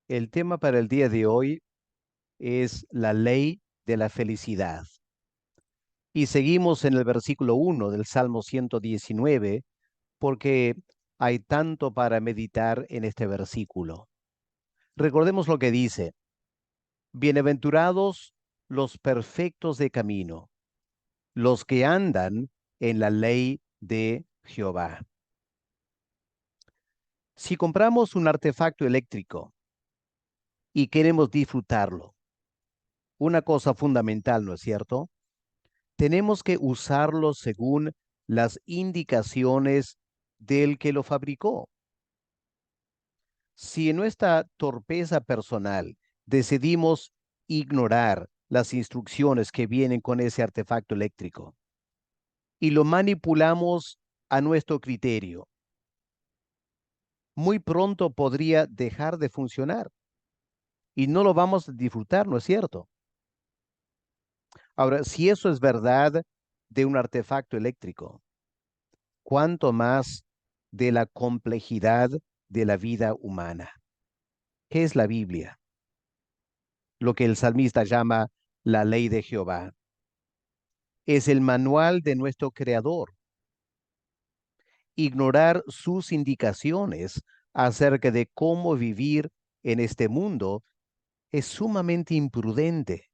El tema para el día de hoy es la ley de la felicidad. Y seguimos en el versículo 1 del Salmo 119 porque hay tanto para meditar en este versículo. Recordemos lo que dice: bienaventurados los perfectos de camino, los que andan en la ley de Jehová. Si compramos un artefacto eléctrico y queremos disfrutarlo, una cosa fundamental, ¿no es cierto? Tenemos que usarlo según las indicaciones del que lo fabricó. Si en nuestra torpeza personal decidimos ignorar las instrucciones que vienen con ese artefacto eléctrico y lo manipulamos a nuestro criterio, muy pronto podría dejar de funcionar y no lo vamos a disfrutar, ¿no es cierto? Ahora, si eso es verdad de un artefacto eléctrico, cuánto más de la complejidad de la vida humana. ¿Qué es la Biblia? Lo que el salmista llama la ley de Jehová. Es el manual de nuestro Creador. Ignorar sus indicaciones acerca de cómo vivir en este mundo es sumamente imprudente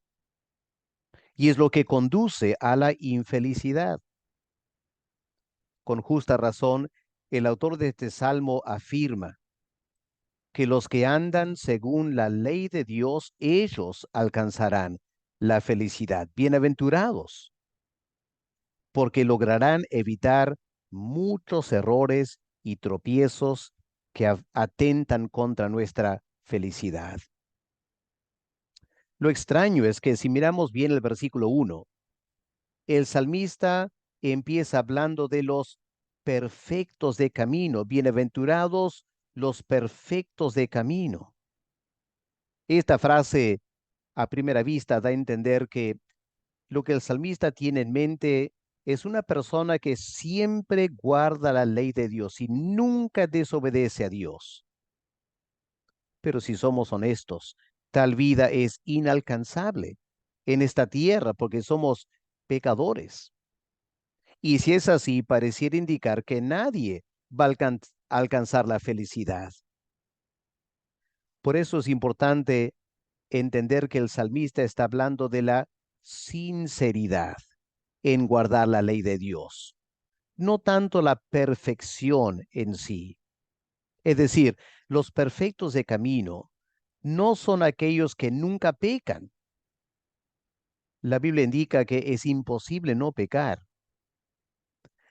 y es lo que conduce a la infelicidad. Con justa razón, el autor de este salmo afirma que los que andan según la ley de Dios, ellos alcanzarán la felicidad. Bienaventurados, porque lograrán evitar muchos errores y tropiezos que atentan contra nuestra felicidad. Lo extraño es que si miramos bien el versículo 1, el salmista empieza hablando de los perfectos de camino, bienaventurados los perfectos de camino. Esta frase a primera vista da a entender que lo que el salmista tiene en mente es una persona que siempre guarda la ley de Dios y nunca desobedece a Dios. Pero si somos honestos, tal vida es inalcanzable en esta tierra porque somos pecadores. Y si es así, pareciera indicar que nadie va a alcanzar la felicidad. Por eso es importante entender que el salmista está hablando de la sinceridad en guardar la ley de Dios, no tanto la perfección en sí. Es decir, los perfectos de camino no son aquellos que nunca pecan. La Biblia indica que es imposible no pecar.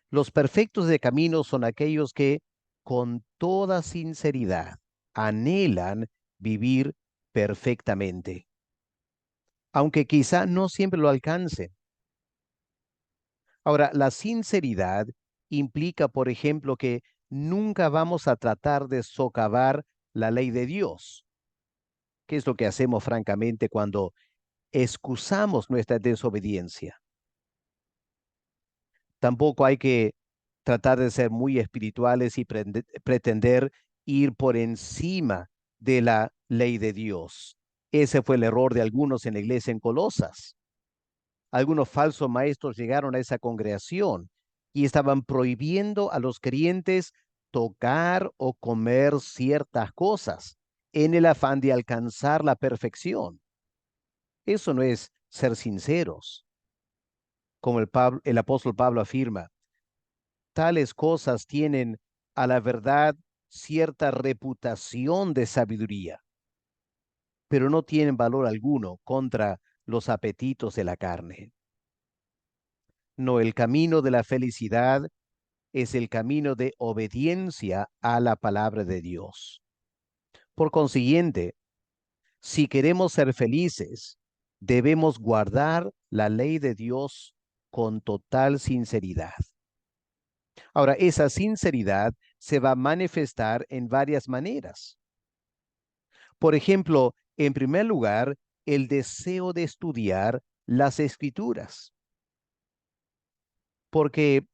Los perfectos de camino son aquellos que con toda sinceridad anhelan vivir perfectamente, aunque quizá no siempre lo alcancen. Ahora, la sinceridad implica, por ejemplo, que nunca vamos a tratar de socavar la ley de Dios, que es lo que hacemos francamente cuando excusamos nuestra desobediencia. Tampoco hay que tratar de ser muy espirituales y pretender ir por encima de la ley de Dios. Ese fue el error de algunos en la iglesia en Colosas. Algunos falsos maestros llegaron a esa congregación y estaban prohibiendo a los creyentes tocar o comer ciertas cosas en el afán de alcanzar la perfección. Eso no es ser sinceros. Como el apóstol Pablo afirma, tales cosas tienen a la verdad cierta reputación de sabiduría, pero no tienen valor alguno contra los apetitos de la carne. No, el camino de la felicidad es el camino de obediencia a la palabra de Dios. Por consiguiente, si queremos ser felices, debemos guardar la ley de Dios con total sinceridad. Ahora, esa sinceridad se va a manifestar en varias maneras. Por ejemplo, en primer lugar, el deseo de estudiar las escrituras, porque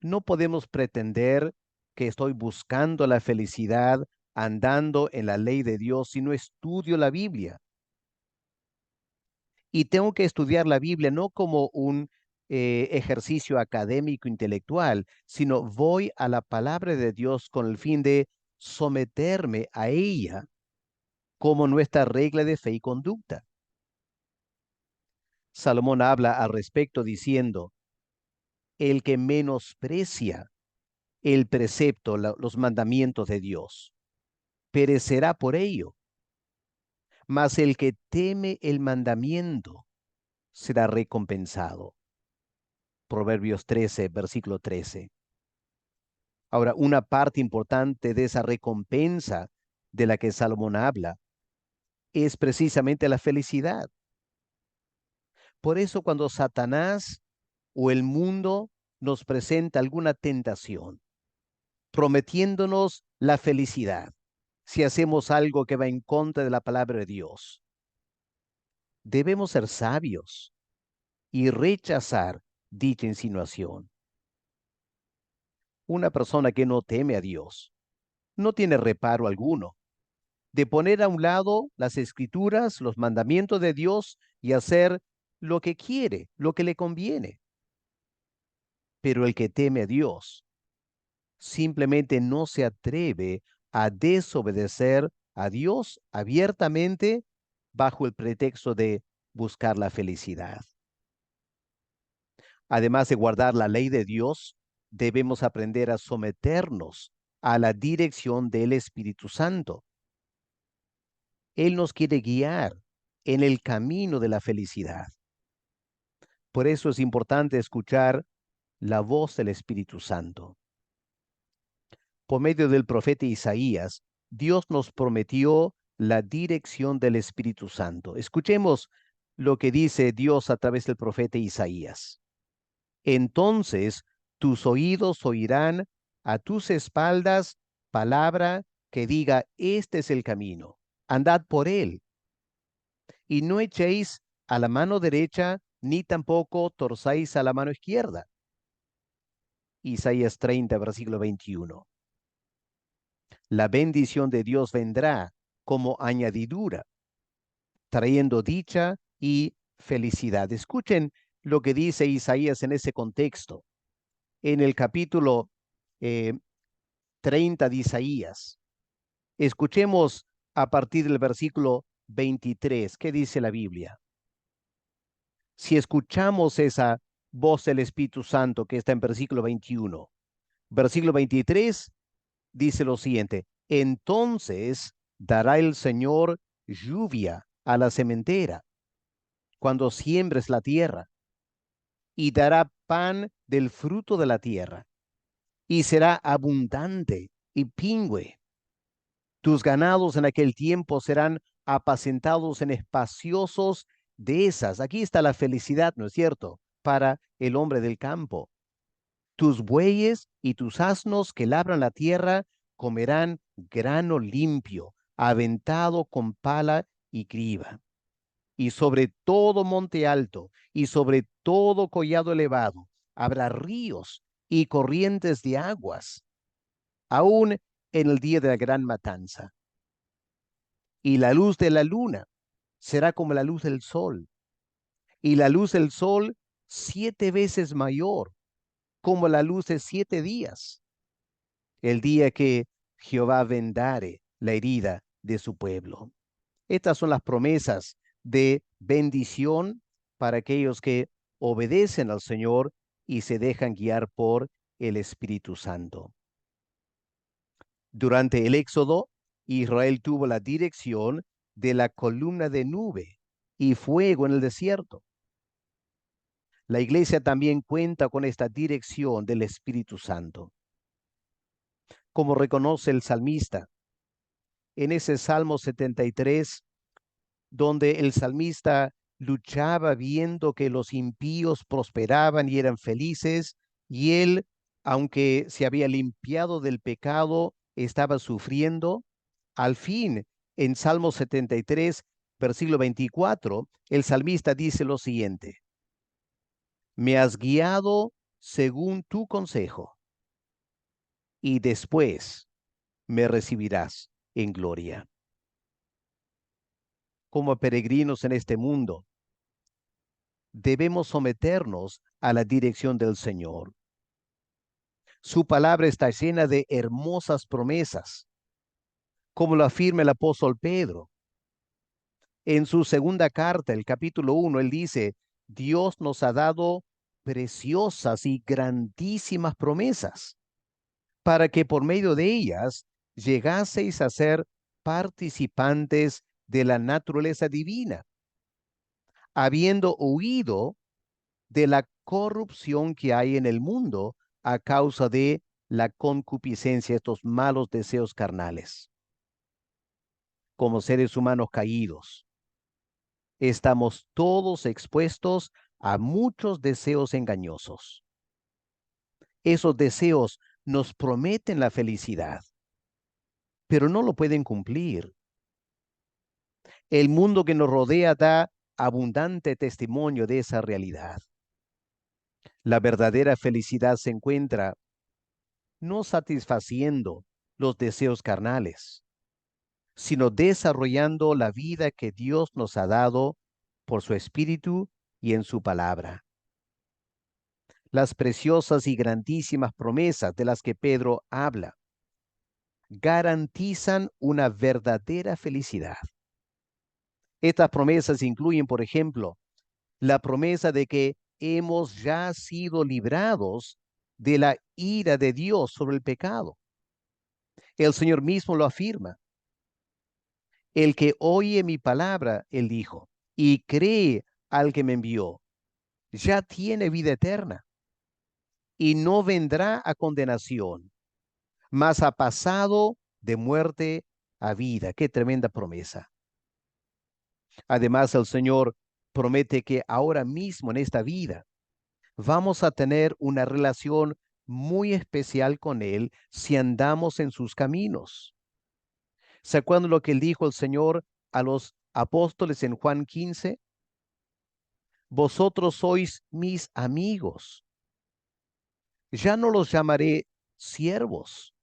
no podemos pretender que estoy buscando la felicidad andando en la ley de Dios si no estudio la Biblia? Y tengo que estudiar la Biblia no como un ejercicio académico intelectual, sino voy a la palabra de Dios con el fin de someterme a ella como nuestra regla de fe y conducta. Salomón habla al respecto diciendo, el que menosprecia el precepto, los mandamientos de Dios, perecerá por ello, mas el que teme el mandamiento será recompensado. Proverbios 13, versículo 13. Ahora, una parte importante de esa recompensa de la que Salomón habla es precisamente la felicidad. Por eso cuando Satanás o el mundo nos presenta alguna tentación, prometiéndonos la felicidad, si hacemos algo que va en contra de la palabra de Dios, debemos ser sabios y rechazar dicha insinuación. Una persona que no teme a Dios no tiene reparo alguno de poner a un lado las escrituras, los mandamientos de Dios y hacer lo que quiere, lo que le conviene. Pero el que teme a Dios simplemente no se atreve a desobedecer a Dios abiertamente bajo el pretexto de buscar la felicidad. Además de guardar la ley de Dios, debemos aprender a someternos a la dirección del Espíritu Santo. Él nos quiere guiar en el camino de la felicidad. Por eso es importante escuchar la voz del Espíritu Santo. Por medio del profeta Isaías, Dios nos prometió la dirección del Espíritu Santo. Escuchemos lo que dice Dios a través del profeta Isaías. Entonces tus oídos oirán a tus espaldas palabra que diga, este es el camino, andad por él, y no echéis a la mano derecha, ni tampoco torzáis a la mano izquierda. Isaías 30, versículo 21. La bendición de Dios vendrá como añadidura, trayendo dicha y felicidad. Escuchen lo que dice Isaías en ese contexto. En el capítulo eh, 30 de Isaías, escuchemos a partir del versículo 23, ¿qué dice la Biblia? Si escuchamos esa voz del Espíritu Santo que está en versículo 21, versículo 23 dice lo siguiente, entonces dará el Señor lluvia a la sementera cuando siembres la tierra, y dará pan del fruto de la tierra, y será abundante y pingüe. Tus ganados en aquel tiempo serán apacentados en espaciosos dehesas. Aquí está la felicidad, ¿no es cierto?, para el hombre del campo. Tus bueyes y tus asnos que labran la tierra comerán grano limpio, aventado con pala y criba. Y sobre todo monte alto y sobre todo collado elevado habrá ríos y corrientes de aguas, aún en el día de la gran matanza. Y la luz de la luna será como la luz del sol, y la luz del sol 7 veces mayor, como la luz de 7 días, el día que Jehová vendare la herida de su pueblo. Estas son las promesas de bendición para aquellos que obedecen al Señor y se dejan guiar por el Espíritu Santo. Durante el Éxodo, Israel tuvo la dirección de la columna de nube y fuego en el desierto. La iglesia también cuenta con esta dirección del Espíritu Santo. Como reconoce el salmista, en ese Salmo 73, donde el salmista luchaba viendo que los impíos prosperaban y eran felices, y él, aunque se había limpiado del pecado, estaba sufriendo. Al fin, en Salmo 73, versículo 24, el salmista dice lo siguiente: me has guiado según tu consejo, y después me recibirás en gloria. Como peregrinos en este mundo, debemos someternos a la dirección del Señor. Su palabra está llena de hermosas promesas, como lo afirma el apóstol Pedro. En su segunda carta, el capítulo 1, él dice, Dios nos ha dado preciosas y grandísimas promesas, para que por medio de ellas llegaseis a ser participantes de la naturaleza divina, habiendo huido de la corrupción que hay en el mundo a causa de la concupiscencia, estos malos deseos carnales. Como seres humanos caídos, estamos todos expuestos a muchos deseos engañosos. Esos deseos nos prometen la felicidad, pero no lo pueden cumplir. El mundo que nos rodea da abundante testimonio de esa realidad. La verdadera felicidad se encuentra no satisfaciendo los deseos carnales, sino desarrollando la vida que Dios nos ha dado por su Espíritu y en su palabra. Las preciosas y grandísimas promesas de las que Pedro habla garantizan una verdadera felicidad. Estas promesas incluyen, por ejemplo, la promesa de que hemos ya sido librados de la ira de Dios sobre el pecado. El Señor mismo lo afirma. El que oye mi palabra, él dijo, y cree al que me envió, ya tiene vida eterna y no vendrá a condenación, mas ha pasado de muerte a vida. Qué tremenda promesa. Además, el Señor promete que ahora mismo en esta vida vamos a tener una relación muy especial con Él si andamos en sus caminos. ¿Se acuerdan lo que él dijo el Señor a los apóstoles en Juan 15? Vosotros sois mis amigos. Ya no los llamaré siervos.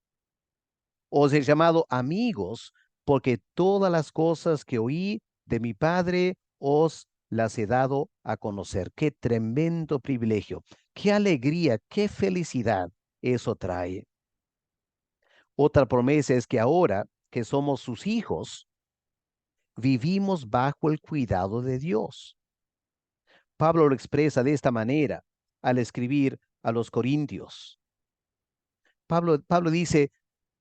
Os he llamado amigos porque todas las cosas que oí de mi Padre os las he dado a conocer. Qué tremendo privilegio, qué alegría, qué felicidad eso trae. Otra promesa es que ahora que somos sus hijos, vivimos bajo el cuidado de Dios. Pablo lo expresa de esta manera al escribir a los Corintios. Pablo dice,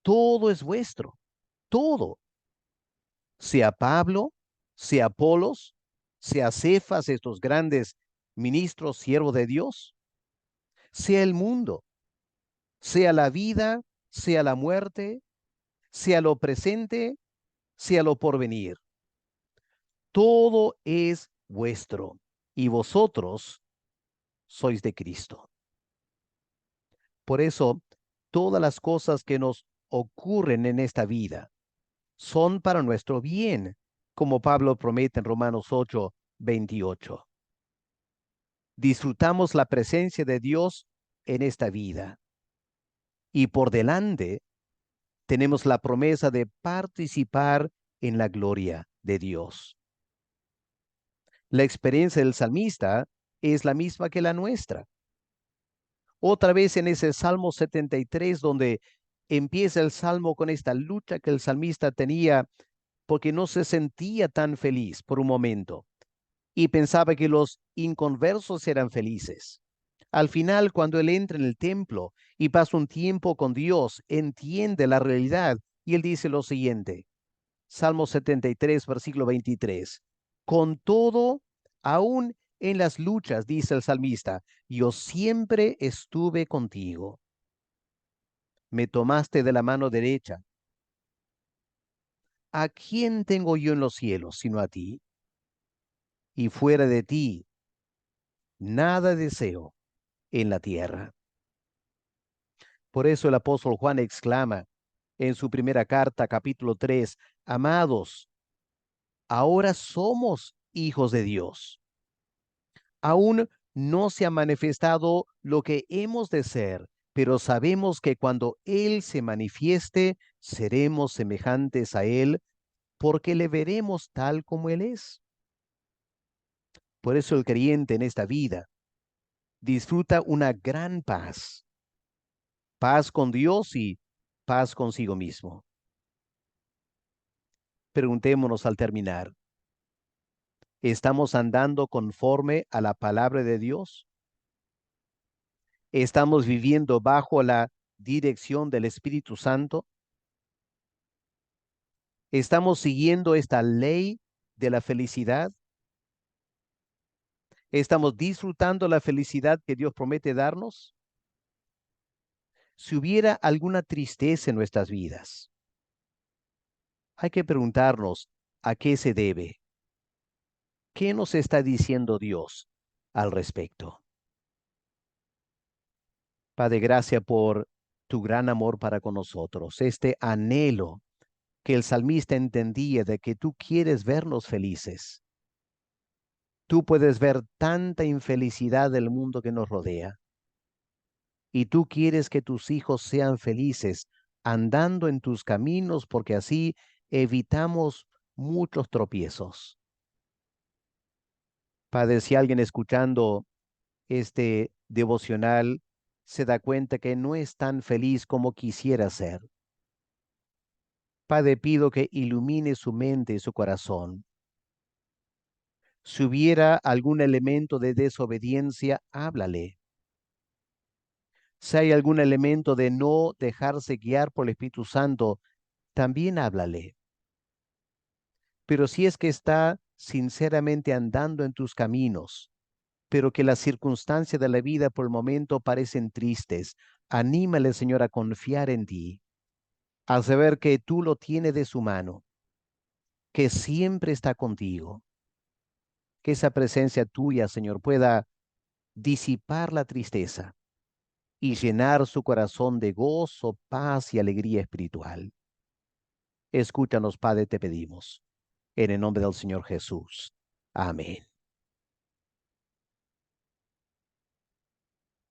todo es vuestro, todo, sea Pablo, sea Apolos, sea Cefas, estos grandes ministros, siervos de Dios, sea el mundo, sea la vida, sea la muerte, sea lo presente, sea lo porvenir. Todo es vuestro y vosotros sois de Cristo. Por eso, todas las cosas que nos ocurren en esta vida son para nuestro bien, como Pablo promete en Romanos 8:28. Disfrutamos la presencia de Dios en esta vida y por delante tenemos la promesa de participar en la gloria de Dios. La experiencia del salmista es la misma que la nuestra. Otra vez en ese Salmo 73, donde empieza el salmo con esta lucha que el salmista tenía porque no se sentía tan feliz por un momento y pensaba que los inconversos eran felices. Al final, cuando él entra en el templo y pasa un tiempo con Dios, entiende la realidad y él dice lo siguiente, Salmo 73, versículo 23, con todo, aún en las luchas, dice el salmista, yo siempre estuve contigo. Me tomaste de la mano derecha. ¿A quién tengo yo en los cielos sino a ti? Y fuera de ti, nada deseo en la tierra. Por eso el apóstol Juan exclama en su primera carta, capítulo 3, amados, ahora somos hijos de Dios. Aún no se ha manifestado lo que hemos de ser, pero sabemos que cuando Él se manifieste, seremos semejantes a Él porque le veremos tal como Él es. Por eso el creyente en esta vida disfruta una gran paz, paz con Dios y paz consigo mismo. Preguntémonos al terminar, ¿estamos andando conforme a la palabra de Dios? ¿Estamos viviendo bajo la dirección del Espíritu Santo? ¿Estamos siguiendo esta ley de la felicidad? ¿Estamos disfrutando la felicidad que Dios promete darnos? Si hubiera alguna tristeza en nuestras vidas, hay que preguntarnos a qué se debe. ¿Qué nos está diciendo Dios al respecto? Padre, gracias por tu gran amor para con nosotros, este anhelo que el salmista entendía de que tú quieres vernos felices. Tú puedes ver tanta infelicidad del mundo que nos rodea y tú quieres que tus hijos sean felices andando en tus caminos porque así evitamos muchos tropiezos. Padre, si alguien escuchando este devocional se da cuenta que no es tan feliz como quisiera ser, Padre, pido que ilumine su mente y su corazón. Si hubiera algún elemento de desobediencia, háblale. Si hay algún elemento de no dejarse guiar por el Espíritu Santo, también háblale. Pero si es que está sinceramente andando en tus caminos, pero que las circunstancias de la vida por el momento parecen tristes, anímale, Señor, a confiar en ti, a saber que tú lo tienes de su mano, que siempre está contigo, que esa presencia tuya, Señor, pueda disipar la tristeza y llenar su corazón de gozo, paz y alegría espiritual. Escúchanos, Padre, te pedimos, en el nombre del Señor Jesús. Amén.